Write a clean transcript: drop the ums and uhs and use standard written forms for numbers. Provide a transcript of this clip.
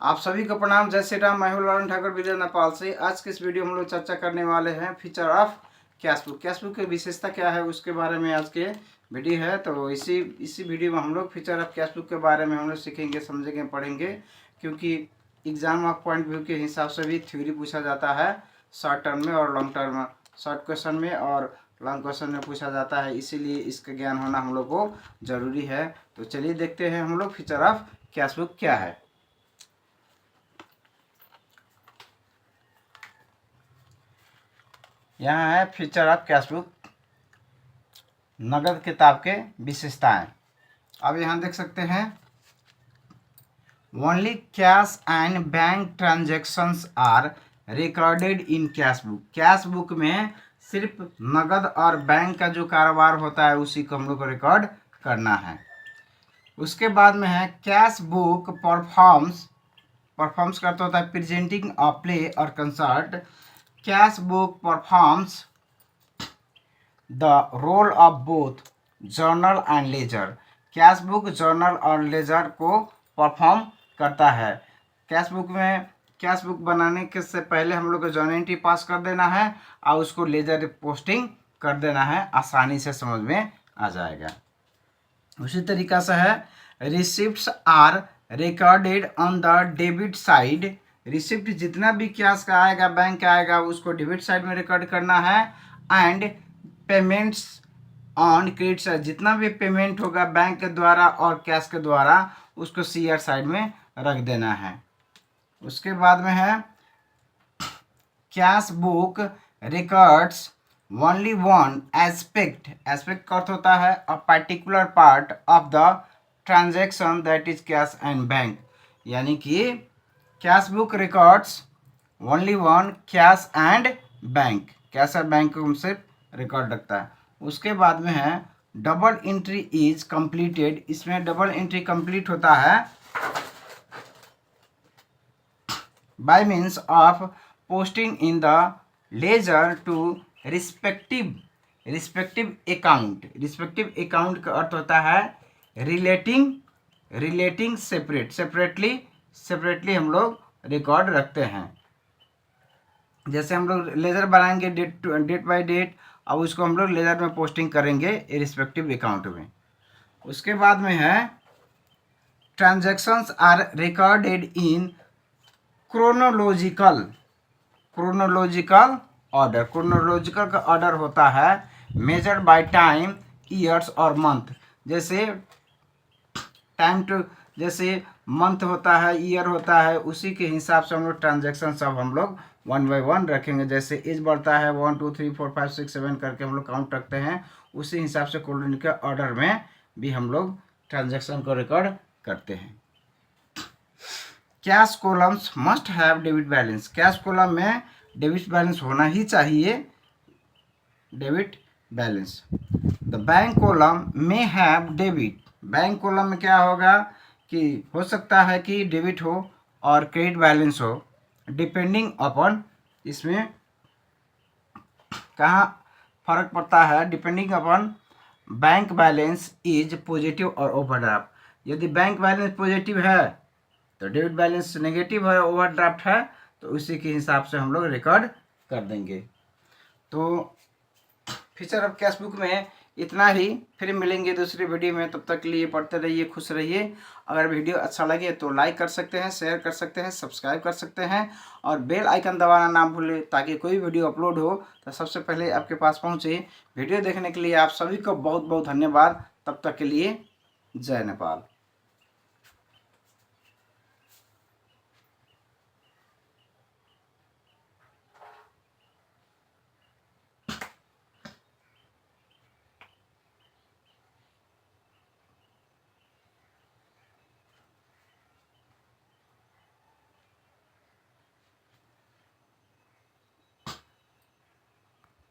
आप सभी को प्रणाम। जय श्री राम। मैं हूं लालन ठाकुर विजय नेपाल से। आज के इस वीडियो में हम लोग चर्चा करने वाले हैं फीचर ऑफ कैशबुक। कैशबुक की विशेषता क्या है उसके बारे में आज के वीडियो है। तो इसी वीडियो में हम लोग फीचर ऑफ कैशबुक के बारे में हम लोग सीखेंगे, समझेंगे, पढ़ेंगे, क्योंकि एग्जाम ऑफ पॉइंट व्यू के हिसाब से भी थ्योरी पूछा जाता है शॉर्ट टर्म में और लॉन्ग टर्म में, शॉर्ट क्वेश्चन में और लॉन्ग क्वेश्चन में पूछा जाता है। इसीलिए इसका ज्ञान होना हम लोग को जरूरी है। तो चलिए देखते हैं हम लोग फीचर ऑफ कैशबुक क्या है। यहाँ है फीचर ऑफ कैशबुक, नगद किताब के विशेषताएं। अब यहाँ देख सकते हैं only cash and bank transactions are recorded in cashbook. Cashbook में सिर्फ नगद और बैंक का जो कारोबार होता है उसी को हम लोग को रिकॉर्ड करना है। उसके बाद में है कैश बुक परफॉर्म्स करता होता है प्रेजेंटिंग अ प्ले और concert. Cash book performs the role of both journal and ledger. Cash book journal और लेजर को परफॉर्म करता है। कैश बुक बनाने के से पहले हम लोग को जर्नल एंट्री पास कर देना है और उसको लेजर पोस्टिंग कर देना है, आसानी से समझ में आ जाएगा। उसी तरीक़ा से है receipts are recorded on the debit side. Receipt जितना भी कैश का आएगा, बैंक का आएगा, उसको डेबिट साइड में रिकॉर्ड करना है। And payments on credit side, जितना भी पेमेंट होगा बैंक के द्वारा और कैश के द्वारा उसको सीआर साइड में रख देना है। उसके बाद में है cash book records only one aspect. Aspect का अर्थ होता है a particular part of the transaction that is cash and bank. यानी कि cash book records only one cash and bank, cash और बैंक को सिर्फ रिकॉर्ड रखता है। उसके बाद में है डबल एंट्री इज कंप्लीटेड। इसमें डबल एंट्री कंप्लीट होता है by means of posting in the ledger to respective account. Respective account का अर्थ होता है रिलेटिंग सेपरेटली हम लोग रिकॉर्ड रखते हैं। जैसे हम लोग लेजर बनाएंगे डेट बाय डेट, अब उसको हम लोग लेजर में पोस्टिंग करेंगे रिस्पेक्टिव अकाउंट में। उसके बाद में है transactions are recorded in chronological order. Chronological का ऑर्डर होता है मेजर्ड बाय टाइम, ईयर्स और मंथ। जैसे जैसे मंथ होता है, ईयर होता है, उसी के हिसाब से हम लोग ट्रांजैक्शन सब हम लोग 1 बाय 1 रखेंगे। जैसे एज बढ़ता है 1 2 3 4 5 6 7 करके हम लोग काउंट रखते हैं, उसी हिसाब से क्रोनोलॉजिकल ऑर्डर में भी हम लोग ट्रांजैक्शन को रिकॉर्ड करते हैं। Cash columns must have debit balance. Cash column में डेबिट बैलेंस होना ही चाहिए, debit balance. The bank column में हैव डेबिट। बैंक कॉलम में क्या होगा कि हो सकता है कि डेबिट हो और क्रेडिट बैलेंस हो, डिपेंडिंग अपॉन, इसमें कहाँ फर्क पड़ता है, depending upon bank balance is positive और ओवरड्राफ्ट। यदि बैंक बैलेंस पॉजिटिव है तो डेबिट बैलेंस नेगेटिव है, ओवरड्राफ्ट है, तो उसी के हिसाब से हम लोग रिकॉर्ड कर देंगे। तो फीचर ऑफ कैशबुक में इतना ही। फिर मिलेंगे दूसरी वीडियो में, तब तक के लिए पढ़ते रहिए, खुश रहिए। अगर वीडियो अच्छा लगे तो लाइक कर सकते हैं, शेयर कर सकते हैं, सब्सक्राइब कर सकते हैं और बेल आइकन दबाना ना भूलें, ताकि कोई वीडियो अपलोड हो तो सबसे पहले आपके पास पहुंचे। वीडियो देखने के लिए आप सभी को बहुत बहुत धन्यवाद। तब तक के लिए जय नेपाल।